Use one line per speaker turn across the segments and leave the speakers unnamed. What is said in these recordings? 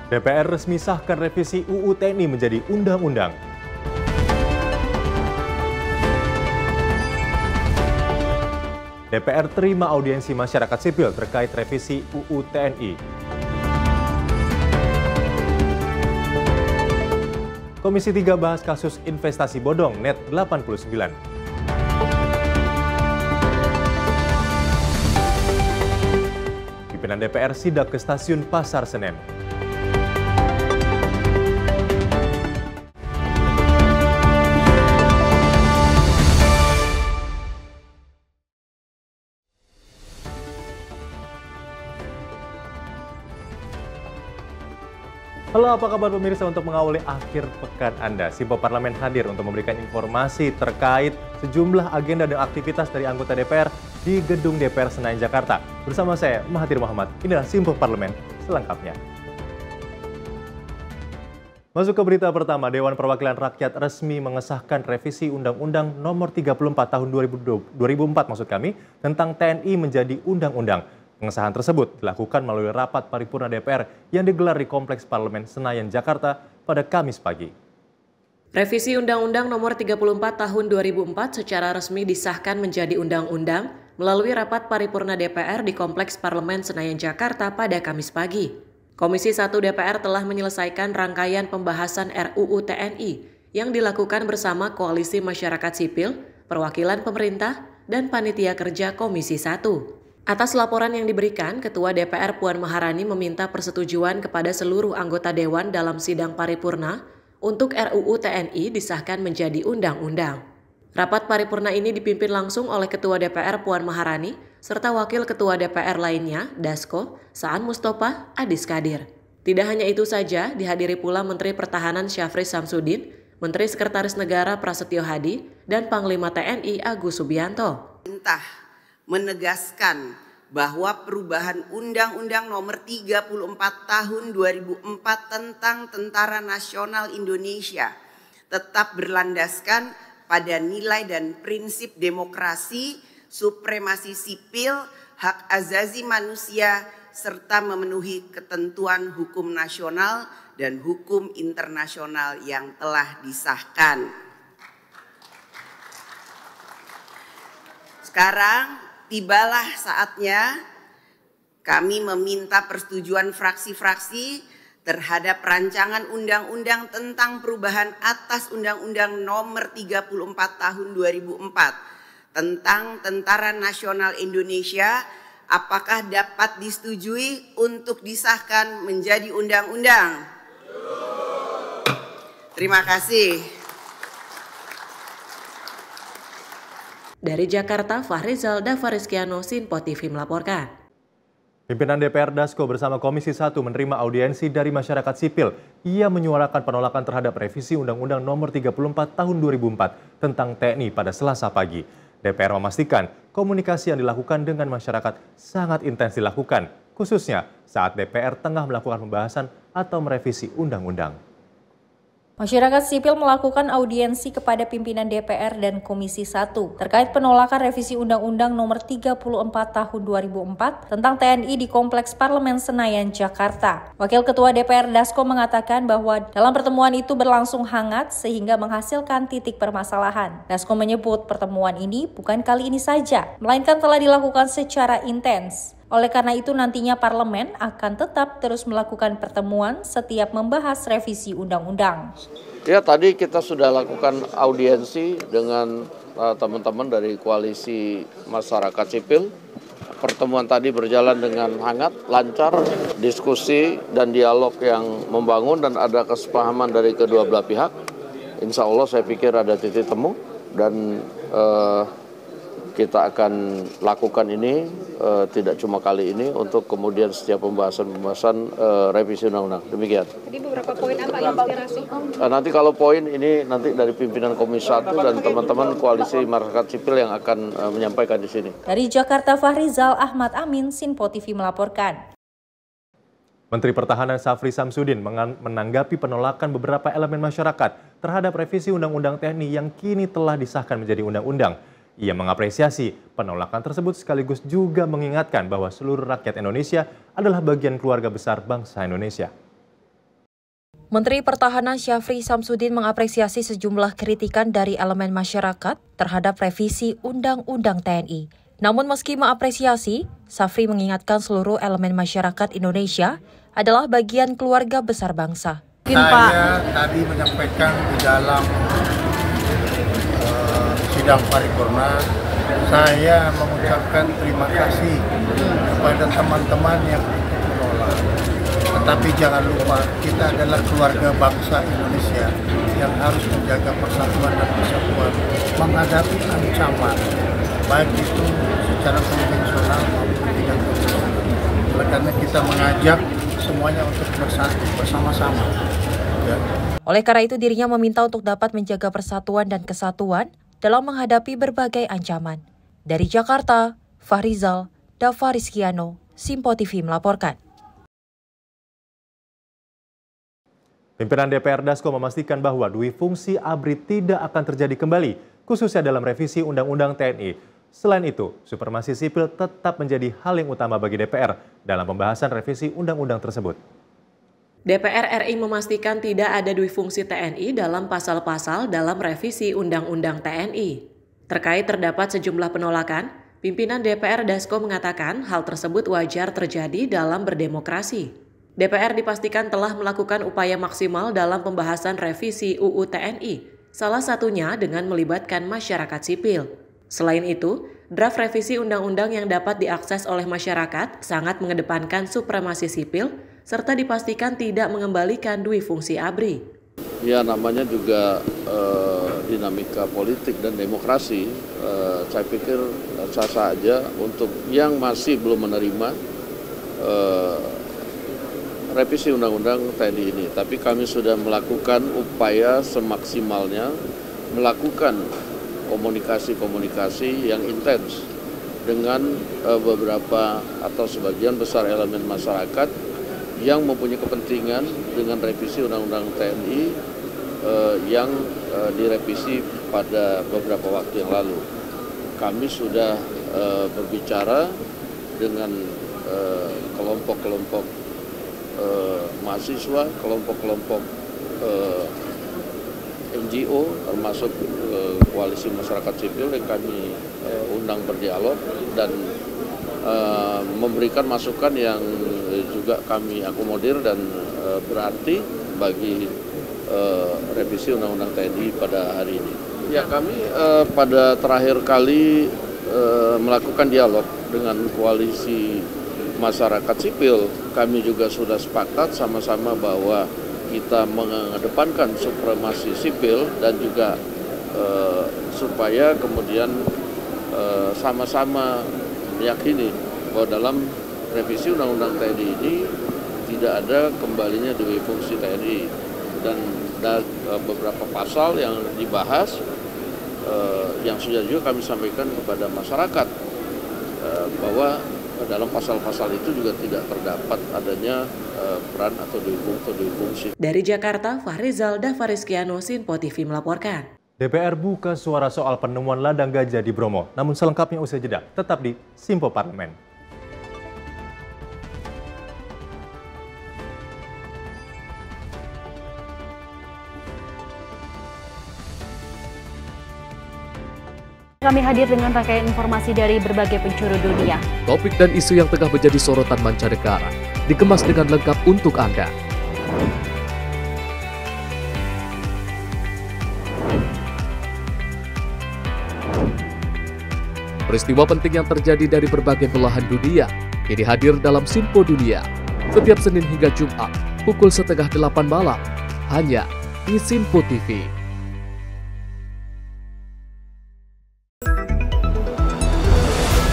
DPR resmi sahkan revisi UU TNI menjadi undang-undang. DPR terima audiensi masyarakat sipil terkait revisi UU TNI. Komisi 3 bahas kasus investasi bodong net 89. Pimpinan DPR sidak ke stasiun Pasar Senen. Halo, apa kabar pemirsa? Untuk mengawali akhir pekan Anda, Simpo Parlemen hadir untuk memberikan informasi terkait sejumlah agenda dan aktivitas dari anggota DPR di Gedung DPR Senayan, Jakarta. Bersama saya, Mahathir Muhammad. Inilah Simpo Parlemen selengkapnya. Masuk ke berita pertama, Dewan Perwakilan Rakyat resmi mengesahkan revisi Undang-Undang Nomor 34 Tahun 2004 tentang TNI menjadi undang-undang. Pengesahan tersebut dilakukan melalui rapat paripurna DPR yang digelar di Kompleks Parlemen Senayan, Jakarta pada Kamis pagi.
Revisi Undang-Undang Nomor 34 Tahun 2004 secara resmi disahkan menjadi undang-undang melalui rapat paripurna DPR di Kompleks Parlemen Senayan, Jakarta pada Kamis pagi. Komisi 1 DPR telah menyelesaikan rangkaian pembahasan RUU TNI yang dilakukan bersama Koalisi Masyarakat Sipil, Perwakilan Pemerintah, dan Panitia Kerja Komisi 1. Atas laporan yang diberikan, Ketua DPR Puan Maharani meminta persetujuan kepada seluruh anggota Dewan dalam sidang paripurna untuk RUU TNI disahkan menjadi undang-undang. Rapat paripurna ini dipimpin langsung oleh Ketua DPR Puan Maharani serta Wakil Ketua DPR lainnya, Dasko, Saan Mustofa, Adis Kadir. Tidak hanya itu saja, dihadiri pula Menteri Pertahanan Syafri Samsudin, Menteri Sekretaris Negara Prasetyo Hadi, dan Panglima TNI Agus Subianto.
Menegaskan bahwa perubahan Undang-Undang Nomor 34 Tahun 2004 tentang Tentara Nasional Indonesia tetap berlandaskan pada nilai dan prinsip demokrasi, supremasi sipil, hak asasi manusia, serta memenuhi ketentuan hukum nasional dan hukum internasional yang telah disahkan. Sekarang tibalah saatnya kami meminta persetujuan fraksi-fraksi terhadap rancangan undang-undang tentang perubahan atas Undang-Undang Nomor 34 Tahun 2004 tentang Tentara Nasional Indonesia. Apakah dapat disetujui untuk disahkan menjadi undang-undang? Terima kasih.
Dari Jakarta, Fahrizal Davarizkiano, Sinpo TV melaporkan.
Pimpinan DPR Dasko bersama Komisi 1 menerima audiensi dari masyarakat sipil. Ia menyuarakan penolakan terhadap revisi Undang-Undang Nomor 34 Tahun 2004 tentang TNI pada Selasa pagi. DPR memastikan komunikasi yang dilakukan dengan masyarakat sangat intens dilakukan, khususnya saat DPR tengah melakukan pembahasan atau merevisi undang-undang.
Masyarakat sipil melakukan audiensi kepada pimpinan DPR dan Komisi 1 terkait penolakan revisi Undang-Undang Nomor 34 Tahun 2004 tentang TNI di Kompleks Parlemen Senayan, Jakarta. Wakil Ketua DPR Dasko mengatakan bahwa dalam pertemuan itu berlangsung hangat sehingga menghasilkan titik permasalahan. Dasko menyebut pertemuan ini bukan kali ini saja, melainkan telah dilakukan secara intens. Oleh karena itu nantinya parlemen akan tetap terus melakukan pertemuan setiap membahas revisi undang-undang.
Ya, tadi kita sudah lakukan audiensi dengan teman-teman dari Koalisi Masyarakat Sipil. Pertemuan tadi berjalan dengan hangat, lancar, diskusi dan dialog yang membangun dan ada kesepahaman dari kedua belah pihak. Insya Allah saya pikir ada titik temu dan kita akan lakukan ini tidak cuma kali ini untuk kemudian setiap pembahasan revisi undang-undang. Demikian.
Tadi beberapa poin apa yang inspirasi?
Nanti kalau poin ini nanti dari pimpinan Komisi 1 dan teman-teman Koalisi Masyarakat Sipil yang akan menyampaikan di sini.
Dari Jakarta, Fahrizal Ahmad Amin, Sinpo TV melaporkan.
Menteri Pertahanan Syafri Samsudin menanggapi penolakan beberapa elemen masyarakat terhadap revisi Undang-Undang TNI yang kini telah disahkan menjadi undang-undang. Ia mengapresiasi penolakan tersebut sekaligus juga mengingatkan bahwa seluruh rakyat Indonesia adalah bagian keluarga besar bangsa Indonesia.
Menteri Pertahanan Syafri Samsudin mengapresiasi sejumlah kritikan dari elemen masyarakat terhadap revisi Undang-Undang TNI. Namun meski mengapresiasi, Syafri mengingatkan seluruh elemen masyarakat Indonesia adalah bagian keluarga besar bangsa.
Saya tadi menyampaikan di dalam sidang paripurna, saya mengucapkan terima kasih kepada teman-teman yang menolak. Tetapi jangan lupa, kita adalah keluarga bangsa Indonesia yang harus menjaga persatuan dan kesatuan, menghadapi ancaman, baik itu secara konvensional maupun tidak konvensional. Oleh karena kita mengajak semuanya untuk bersatu bersama-sama. Ya.
Oleh karena itu dirinya meminta untuk dapat menjaga persatuan dan kesatuan dalam menghadapi berbagai ancaman. Dari Jakarta, Fahrizal, Dava Rizkiano, Simpo TV melaporkan.
Pimpinan DPR Dasko memastikan bahwa duifungsi ABRI tidak akan terjadi kembali, khususnya dalam revisi Undang-Undang TNI. Selain itu, supremasi sipil tetap menjadi hal yang utama bagi DPR dalam pembahasan revisi Undang-Undang tersebut.
DPR RI memastikan tidak ada duifungsi TNI dalam pasal-pasal dalam revisi Undang-Undang TNI. Terkait terdapat sejumlah penolakan, pimpinan DPR Dasko mengatakan hal tersebut wajar terjadi dalam berdemokrasi. DPR dipastikan telah melakukan upaya maksimal dalam pembahasan revisi UU TNI, salah satunya dengan melibatkan masyarakat sipil. Selain itu, draft revisi undang-undang yang dapat diakses oleh masyarakat sangat mengedepankan supremasi sipil, serta dipastikan tidak mengembalikan duifungsi ABRI.
Ya, namanya juga dinamika politik dan demokrasi. Saya pikir sah-sah aja untuk yang masih belum menerima revisi Undang-Undang TNI ini, tapi kami sudah melakukan upaya semaksimalnya, melakukan komunikasi yang intens dengan beberapa atau sebagian besar elemen masyarakat yang mempunyai kepentingan dengan revisi Undang-Undang TNI yang direvisi pada beberapa waktu yang lalu. Kami sudah berbicara dengan kelompok-kelompok mahasiswa, kelompok-kelompok NGO, termasuk koalisi masyarakat sipil yang kami undang berdialog dan memberikan masukan yang juga kami akomodir dan berarti bagi revisi Undang-Undang TNI pada hari ini. Ya, kami pada terakhir kali melakukan dialog dengan koalisi masyarakat sipil, kami juga sudah sepakat sama-sama bahwa kita mengedepankan supremasi sipil dan juga supaya kemudian sama-sama meyakini bahwa dalam revisi Undang-Undang TNI ini tidak ada kembalinya duifungsi TNI dan beberapa pasal yang dibahas yang sudah juga kami sampaikan kepada masyarakat bahwa dalam pasal-pasal itu juga tidak terdapat adanya peran atau duifungsi.
Dari Jakarta, Fahrizal, Dava Rizkiano, Simpo TV melaporkan.
DPR buka suara soal penemuan ladang gajah di Bromo. Namun selengkapnya usai jeda, tetap di Simpo Parlemen.
Kami hadir dengan rangkaian informasi dari berbagai penjuru dunia.
Topik dan isu yang tengah menjadi sorotan mancanegara dikemas dengan lengkap untuk Anda. Peristiwa penting yang terjadi dari berbagai belahan dunia kini hadir dalam Simpo Dunia setiap Senin hingga Jumat pukul 7:30 malam hanya di Simpo TV.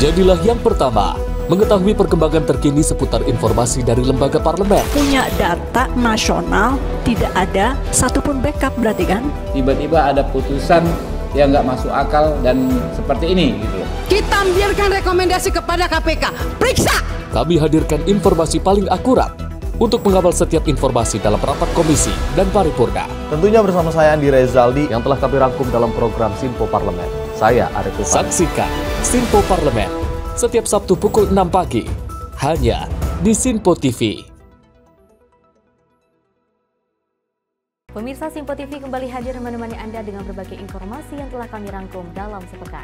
Jadilah yang pertama mengetahui perkembangan terkini seputar informasi dari lembaga parlemen.
Punya data nasional, tidak ada satupun backup berarti kan?
Tiba-tiba ada putusan yang nggak masuk akal dan seperti ini gitu loh.
Kita biarkan rekomendasi kepada KPK, periksa!
Kami hadirkan informasi paling akurat untuk mengawal setiap informasi dalam rapat komisi dan paripurna.
Tentunya bersama saya Andi Rezaldi yang telah kami rangkum dalam program Simpo Parlemen. Saya Arif Rifani.
Saksikan Simpo Parlemen setiap Sabtu pukul 6 pagi hanya di Simpo TV.
Pemirsa Simpo TV kembali hadir menemani Anda dengan berbagai informasi yang telah kami rangkum dalam sepekan.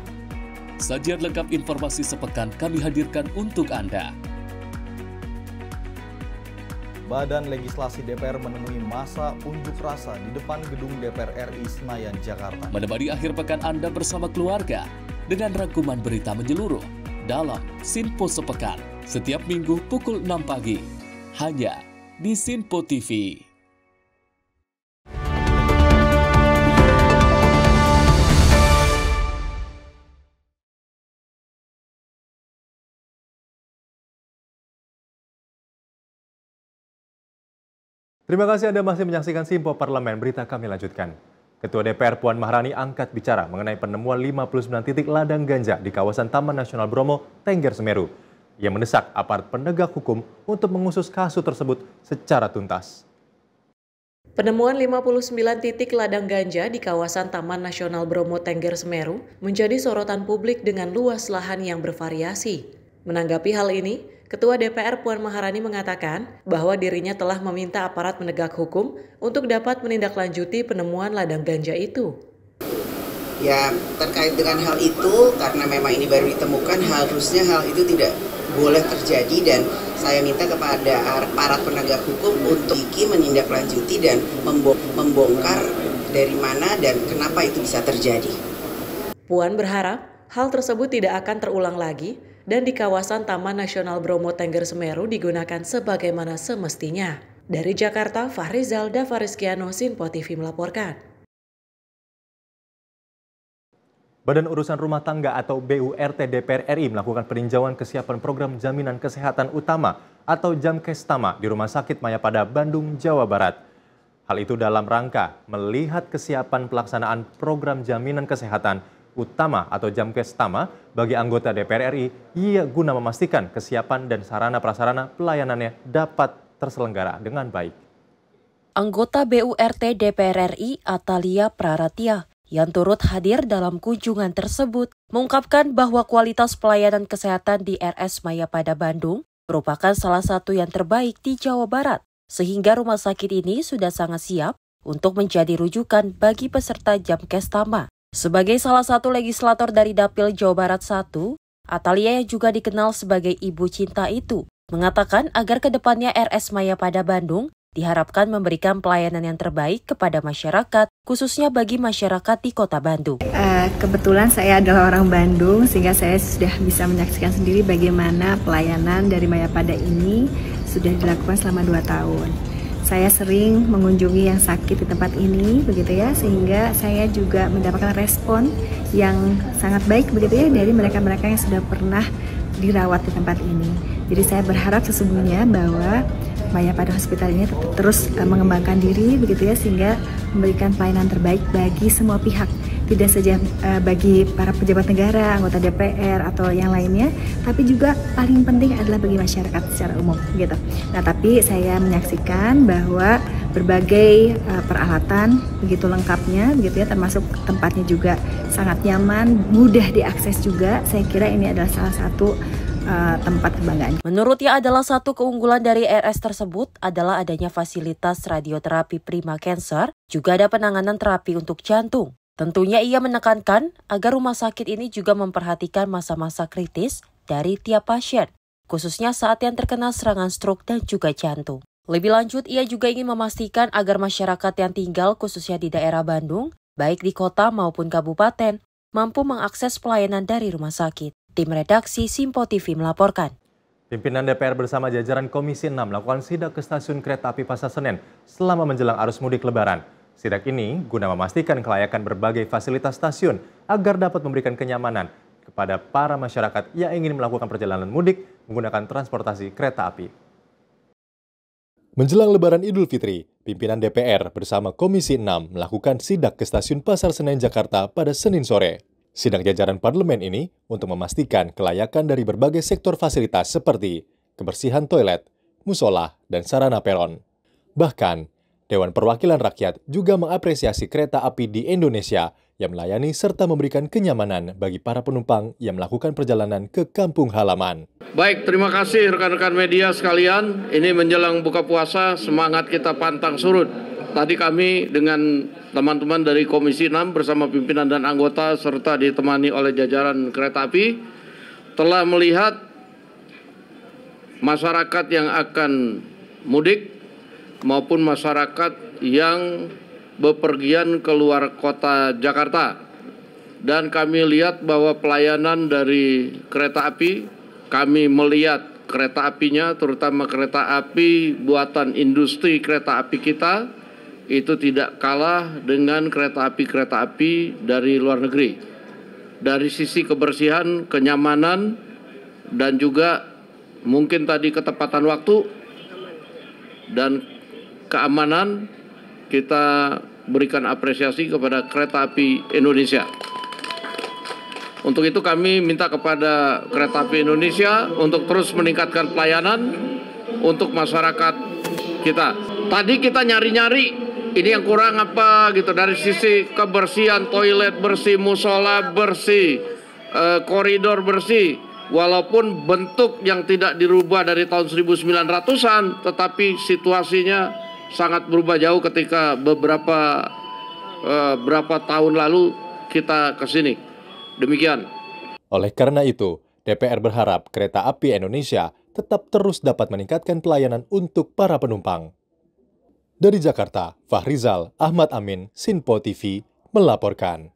Sajian lengkap informasi sepekan kami hadirkan untuk Anda.
Badan Legislasi DPR menemui masa unjuk rasa di depan gedung DPR RI Senayan, Jakarta.
Menemani akhir pekan Anda bersama keluarga dengan rangkuman berita menyeluruh dalam Simpo Sepekan setiap minggu pukul 6 pagi hanya di Simpo TV.
Terima kasih Anda masih menyaksikan Simpo Parlemen. Berita kami lanjutkan. Ketua DPR Puan Maharani angkat bicara mengenai penemuan 59 titik ladang ganja di kawasan Taman Nasional Bromo, Tengger Semeru. Ia mendesak aparat penegak hukum untuk mengusut kasus tersebut secara tuntas.
Penemuan 59 titik ladang ganja di kawasan Taman Nasional Bromo Tengger Semeru menjadi sorotan publik dengan luas lahan yang bervariasi. Menanggapi hal ini, Ketua DPR Puan Maharani mengatakan bahwa dirinya telah meminta aparat penegak hukum untuk dapat menindaklanjuti penemuan ladang ganja itu.
Ya, terkait dengan hal itu, karena memang ini baru ditemukan, harusnya hal itu tidak boleh terjadi dan saya minta kepada aparat penegak hukum untuk menindaklanjuti dan membongkar dari mana dan kenapa itu bisa terjadi.
Puan berharap hal tersebut tidak akan terulang lagi dan di kawasan Taman Nasional Bromo Tengger Semeru digunakan sebagaimana semestinya. Dari Jakarta, Fahrizal Davariskiano, Simpo TV melaporkan.
Badan Urusan Rumah Tangga atau BURT DPR RI melakukan peninjauan kesiapan program Jaminan Kesehatan Utama atau Jamkestama di Rumah Sakit Mayapada, Bandung, Jawa Barat. Hal itu dalam rangka melihat kesiapan pelaksanaan program Jaminan Kesehatan Utama atau Jamkestama bagi anggota DPR RI, ia guna memastikan kesiapan dan sarana-prasarana pelayanannya dapat terselenggara dengan baik.
Anggota BURT DPR RI Atalia Praratia yang turut hadir dalam kunjungan tersebut mengungkapkan bahwa kualitas pelayanan kesehatan di RS Mayapada Bandung merupakan salah satu yang terbaik di Jawa Barat, sehingga rumah sakit ini sudah sangat siap untuk menjadi rujukan bagi peserta Jamkestama. Sebagai salah satu legislator dari Dapil Jawa Barat 1, Atalia yang juga dikenal sebagai ibu cinta itu, mengatakan agar kedepannya RS Mayapada Bandung diharapkan memberikan pelayanan yang terbaik kepada masyarakat, khususnya bagi masyarakat di Kota Bandung.
Kebetulan saya adalah orang Bandung, sehingga saya sudah bisa menyaksikan sendiri bagaimana pelayanan dari Mayapada ini sudah dilakukan selama 2 tahun. Saya sering mengunjungi yang sakit di tempat ini, begitu ya, sehingga saya juga mendapatkan respon yang sangat baik, begitu ya, dari mereka-mereka yang sudah pernah dirawat di tempat ini. Jadi saya berharap sesungguhnya bahwa Mayapada Hospital ini terus mengembangkan diri, begitu ya, sehingga memberikan pelayanan terbaik bagi semua pihak, tidak saja bagi para pejabat negara, anggota DPR atau yang lainnya, tapi juga paling penting adalah bagi masyarakat secara umum, gitu. Nah, tapi saya menyaksikan bahwa berbagai peralatan begitu lengkapnya, begitu ya, termasuk tempatnya juga sangat nyaman, mudah diakses juga. Saya kira ini adalah salah satu tempat kebanggaan.
Menurutnya adalah satu keunggulan dari RS tersebut adalah adanya fasilitas radioterapi prima cancer, juga ada penanganan terapi untuk jantung. Tentunya ia menekankan agar rumah sakit ini juga memperhatikan masa-masa kritis dari tiap pasien, khususnya saat yang terkena serangan stroke dan juga jantung. Lebih lanjut, ia juga ingin memastikan agar masyarakat yang tinggal khususnya di daerah Bandung, baik di kota maupun kabupaten, mampu mengakses pelayanan dari rumah sakit. Tim redaksi Simpo TV melaporkan.
Pimpinan DPR bersama jajaran Komisi 6 melakukan sidak ke stasiun kereta api Pasar Senen selama menjelang arus mudik Lebaran. Sidak ini guna memastikan kelayakan berbagai fasilitas stasiun agar dapat memberikan kenyamanan kepada para masyarakat yang ingin melakukan perjalanan mudik menggunakan transportasi kereta api. Menjelang Lebaran Idul Fitri, pimpinan DPR bersama Komisi 6 melakukan sidak ke stasiun Pasar Senen Jakarta pada Senin sore. Sidang jajaran parlemen ini untuk memastikan kelayakan dari berbagai sektor fasilitas seperti kebersihan toilet, musola, dan sarana peron. Bahkan, Dewan Perwakilan Rakyat juga mengapresiasi kereta api di Indonesia yang melayani serta memberikan kenyamanan bagi para penumpang yang melakukan perjalanan ke kampung halaman.
Baik, terima kasih rekan-rekan media sekalian. Ini menjelang buka puasa, semangat kita pantang surut. tadi kami dengan teman-teman dari Komisi 6 bersama pimpinan dan anggota serta ditemani oleh jajaran kereta api telah melihat masyarakat yang akan mudik maupun masyarakat yang bepergian keluar kota Jakarta. Dan kami lihat bahwa pelayanan dari kereta api, kami melihat kereta apinya, terutama kereta api buatan industri kereta api kita, itu tidak kalah dengan kereta api dari luar negeri. Dari sisi kebersihan, kenyamanan, dan juga mungkin tadi ketepatan waktu dan keamanan, kita berikan apresiasi kepada kereta api Indonesia. Untuk itu kami minta kepada kereta api Indonesia untuk terus meningkatkan pelayanan untuk masyarakat kita. Tadi kita nyari-nyari ini yang kurang apa gitu, dari sisi kebersihan, toilet bersih, musola bersih, koridor bersih. Walaupun bentuk yang tidak dirubah dari tahun 1900-an, tetapi situasinya sangat berubah jauh ketika berapa tahun lalu kita ke sini. Demikian.
Oleh karena itu, DPR berharap Kereta Api Indonesia tetap terus dapat meningkatkan pelayanan untuk para penumpang. Dari Jakarta, Fahrizal Ahmad Amin, Sinpo TV, melaporkan.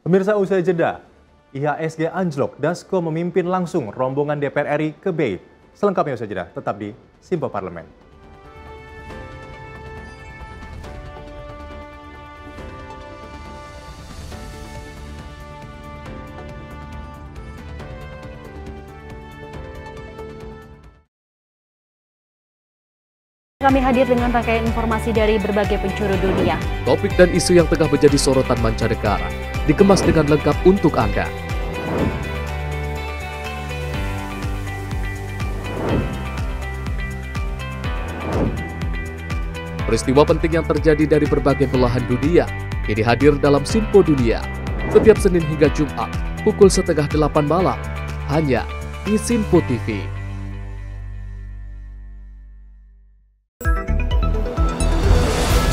Pemirsa, usai jeda, IHSG anjlok, Dasko memimpin langsung rombongan DPR RI ke BEI. Selengkapnya usai jeda, tetap di Sinpo Parlemen.
Kami hadir dengan rangkaian informasi dari berbagai penjuru dunia.
Topik dan isu yang tengah menjadi sorotan mancanegara dikemas dengan lengkap untuk Anda. Peristiwa penting yang terjadi dari berbagai belahan dunia kini hadir dalam Sinpo Dunia setiap Senin hingga Jumat pukul 7:30 malam hanya di Sinpo TV.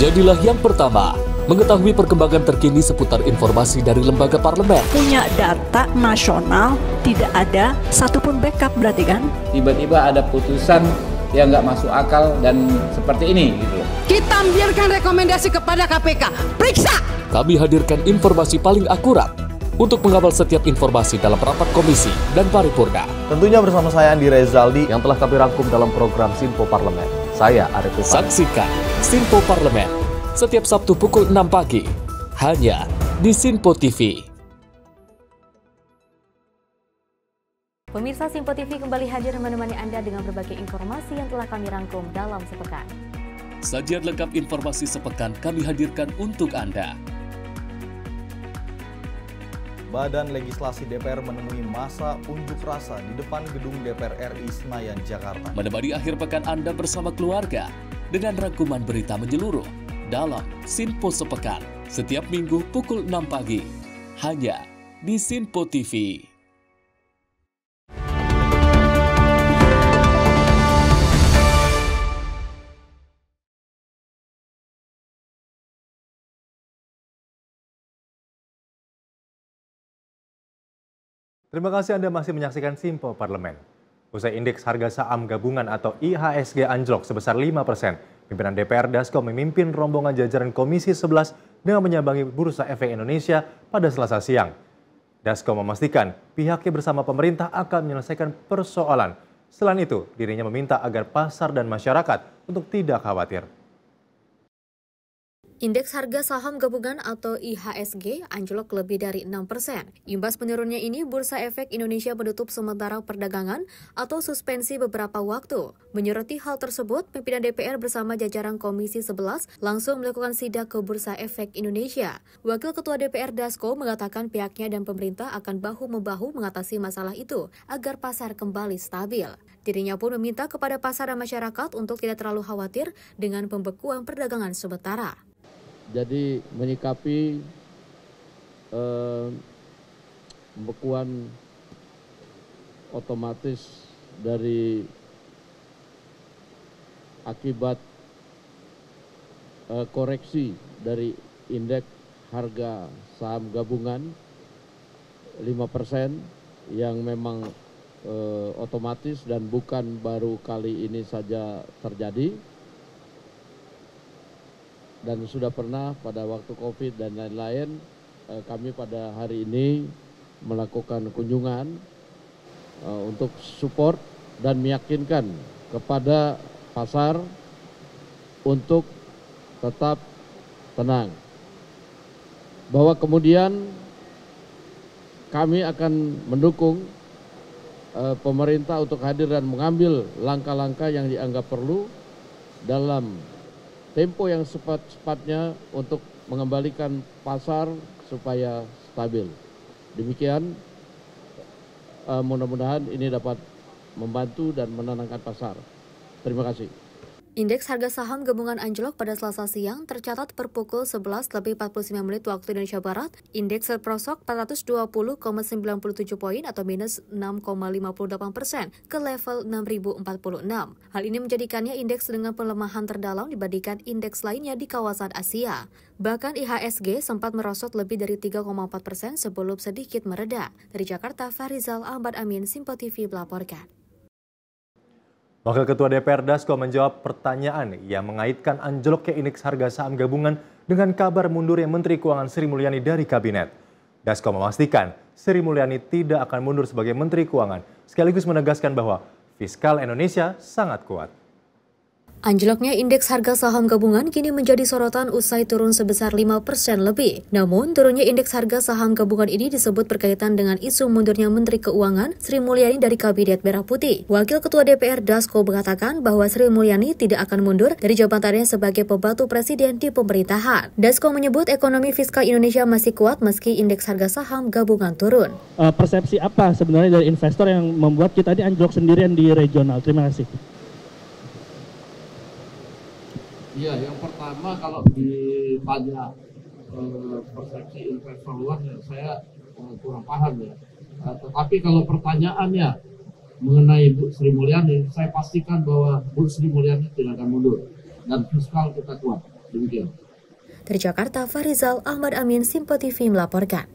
Jadilah yang pertama mengetahui perkembangan terkini seputar informasi dari lembaga parlemen.
Punya data nasional, tidak ada satupun backup berarti kan?
Tiba-tiba ada putusan yang nggak masuk akal dan seperti ini gitu loh.
Kita biarkan rekomendasi kepada KPK, periksa!
Kami hadirkan informasi paling akurat untuk mengawal setiap informasi dalam rapat komisi dan paripurna.
Tentunya bersama saya Andi Rezaldi
yang telah kami rangkum dalam program Sinpo Parlemen. Saya Arif Rifani. Saksikan Sinpo Parlemen setiap Sabtu pukul 6 pagi hanya di Sinpo TV.
Pemirsa, Sinpo TV kembali hadir menemani Anda dengan berbagai informasi yang telah kami rangkum dalam sepekan.
Sajian lengkap informasi sepekan kami hadirkan untuk Anda.
Badan Legislasi DPR menemui masa unjuk rasa di depan gedung DPR RI Senayan, Jakarta.
Menemani akhir pekan Anda bersama keluarga dengan rangkuman berita menyeluruh dalam Sinpo Sepekan setiap minggu pukul 6 pagi hanya di Sinpo TV.
Terima kasih Anda masih menyaksikan Sinpo Parlemen. Usai indeks harga saham gabungan atau IHSG anjlok sebesar 5%, pimpinan DPR Dasko memimpin rombongan jajaran Komisi 11 dengan menyambangi Bursa Efek Indonesia pada Selasa siang. Dasko memastikan pihaknya bersama pemerintah akan menyelesaikan persoalan. Selain itu, dirinya meminta agar pasar dan masyarakat untuk tidak khawatir.
Indeks harga saham gabungan atau IHSG anjlok lebih dari 6%. Imbas menurunnya ini, Bursa Efek Indonesia menutup sementara perdagangan atau suspensi beberapa waktu. Menyoroti hal tersebut, pimpinan DPR bersama jajaran Komisi 11 langsung melakukan sidak ke Bursa Efek Indonesia. Wakil Ketua DPR Dasko mengatakan pihaknya dan pemerintah akan bahu-membahu mengatasi masalah itu agar pasar kembali stabil. Dirinya pun meminta kepada pasar dan masyarakat untuk tidak terlalu khawatir dengan pembekuan perdagangan sementara.
Jadi menyikapi pembekuan otomatis dari akibat koreksi dari indeks harga saham gabungan 5% yang memang otomatis dan bukan baru kali ini saja terjadi, dan sudah pernah pada waktu COVID dan lain-lain. Kami pada hari ini melakukan kunjungan untuk support dan meyakinkan kepada pasar untuk tetap tenang, bahwa kemudian kami akan mendukung pemerintah untuk hadir dan mengambil langkah-langkah yang dianggap perlu dalam tempo yang cepat-cepatnya untuk mengembalikan pasar supaya stabil. Demikian, mudah-mudahan ini dapat membantu dan menenangkan pasar. Terima kasih.
Indeks harga saham gabungan anjlok pada Selasa siang tercatat per pukul 11:49 waktu Indonesia Barat. Indeks terprosok 420,97 poin atau minus 6,58% ke level 6.046. Hal ini menjadikannya indeks dengan pelemahan terdalam dibandingkan indeks lainnya di kawasan Asia. Bahkan IHSG sempat merosot lebih dari 3,4% sebelum sedikit mereda. Dari Jakarta, Farizal Ahmad Amin, Simpo TV melaporkan.
Wakil Ketua DPR Dasko menjawab pertanyaan yang mengaitkan anjloknya indeks harga saham gabungan dengan kabar mundurnya Menteri Keuangan Sri Mulyani dari Kabinet. Dasko memastikan Sri Mulyani tidak akan mundur sebagai Menteri Keuangan, sekaligus menegaskan bahwa fiskal Indonesia sangat kuat.
Anjloknya indeks harga saham gabungan kini menjadi sorotan usai turun sebesar 5% lebih. Namun, turunnya indeks harga saham gabungan ini disebut berkaitan dengan isu mundurnya Menteri Keuangan Sri Mulyani dari Kabinet Merah Putih. Wakil Ketua DPR Dasko mengatakan bahwa Sri Mulyani tidak akan mundur dari jabatannya sebagai pembantu presiden di pemerintahan. Dasko menyebut ekonomi fiskal Indonesia masih kuat meski indeks harga saham gabungan turun.
Persepsi apa sebenarnya dari investor yang membuat kita ini anjlok sendirian di regional? Terima kasih.
Iya, yang pertama kalau ditanya persepsi investor luar, ya saya kurang paham ya. Tetapi kalau pertanyaannya mengenai Bu Sri Mulyani, saya pastikan bahwa Bu Sri Mulyani tidak akan mundur dan fiskal kita kuat. Demikian.
Dari Jakarta, Farizal Ahmad Amin, Simpo TV melaporkan.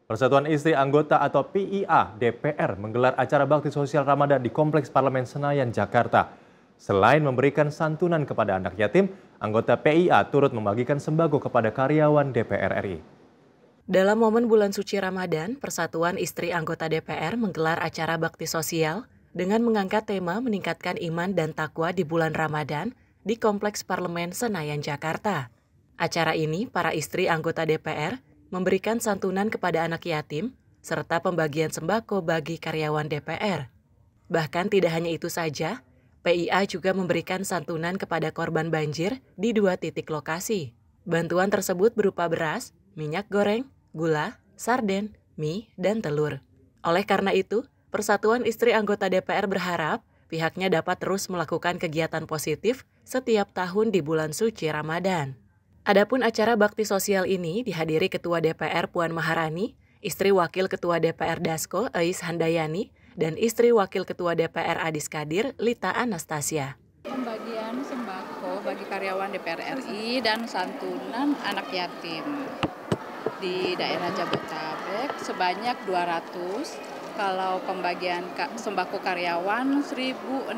Persatuan Istri Anggota atau PIA DPR menggelar acara bakti sosial Ramadan di Kompleks Parlemen Senayan, Jakarta. Selain memberikan santunan kepada anak yatim, anggota PIA turut membagikan sembako kepada karyawan DPR RI.
Dalam momen bulan suci Ramadan, Persatuan Istri Anggota DPR menggelar acara bakti sosial dengan mengangkat tema meningkatkan iman dan takwa di bulan Ramadan di Kompleks Parlemen Senayan, Jakarta. Acara ini, para istri anggota DPR memberikan santunan kepada anak yatim serta pembagian sembako bagi karyawan DPR. Bahkan tidak hanya itu saja, PIA juga memberikan santunan kepada korban banjir di 2 titik lokasi. Bantuan tersebut berupa beras, minyak goreng, gula, sarden, mie, dan telur. Oleh karena itu, Persatuan Istri Anggota DPR berharap pihaknya dapat terus melakukan kegiatan positif setiap tahun di bulan suci Ramadan. Adapun acara bakti sosial ini dihadiri Ketua DPR Puan Maharani, istri Wakil Ketua DPR Dasko Eis Handayani, dan istri Wakil Ketua DPR Adis Kadir, Lita Anastasia.
Pembagian sembako bagi karyawan DPR RI dan santunan anak yatim di daerah Jabodetabek sebanyak 200. Kalau pembagian sembako karyawan 1.682.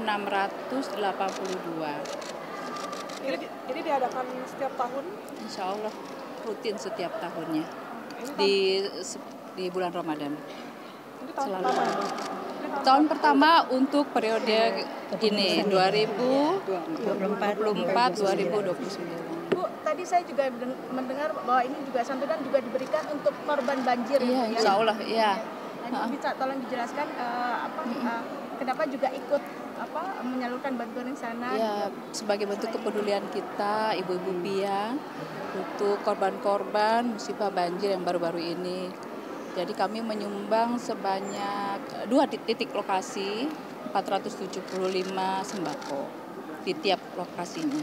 Ini diadakan setiap tahun?
Insya Allah rutin setiap tahunnya di bulan Ramadan. Selalu. Tahun pertama untuk periode ini 2024-2029.
Bu, tadi saya juga mendengar bahwa ini juga santunan juga diberikan untuk korban banjir.
Iya, insya Allah, iya.
Nah, bisa tolong dijelaskan kenapa juga ikut menyalurkan bantuan di sana?
Ya, sebagai bentuk kepedulian kita, ibu-ibu piang, untuk korban-korban musibah banjir yang baru-baru ini. Jadi kami menyumbang sebanyak 2 titik lokasi, 475 sembako di tiap lokasinya.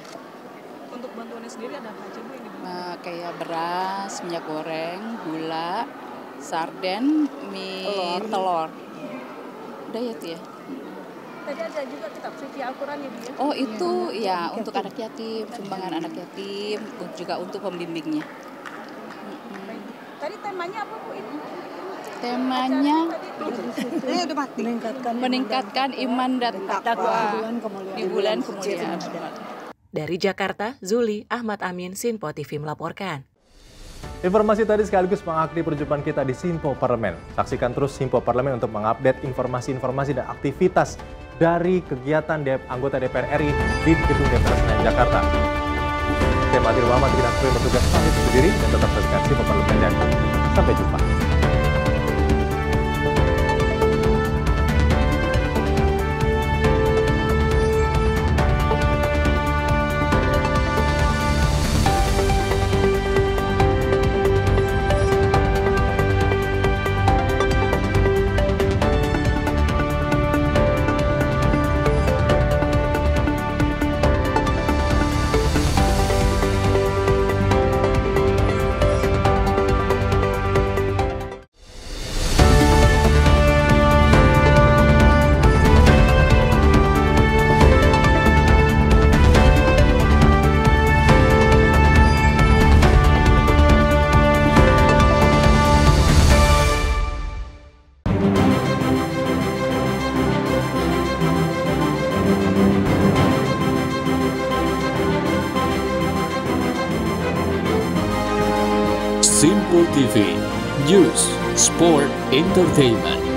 Untuk bantuannya sendiri ada apa aja Bu ini?
Kayak beras, minyak goreng, gula, sarden, mie, telur. Udah ya tuh ya.
Tadi ada juga kitab suci Al-Quran ya Bu ya?
Oh itu ya untuk anak yatim, sumbangan anak yatim, juga untuk pembimbingnya.
Tadi temanya apa Bu ini?
Temanya meningkatkan iman dan takwa di bulan kemuliaan.
Dari Jakarta, Zuli Ahmad Amin, Sinpo TV melaporkan.
Informasi tadi sekaligus mengakhiri perjumpaan kita di Sinpo Parlemen. Saksikan terus Sinpo Parlemen untuk mengupdate informasi-informasi dan aktivitas dari kegiatan anggota DPR RI di Gedung DPR Senayan, Jakarta. Saya Mahathir Muhammad, bertugas pamit undur diri dan tetap saksikan Sinpo Parlemen dan sampai jumpa.
Sinpo TV, News, Sport, Entertainment.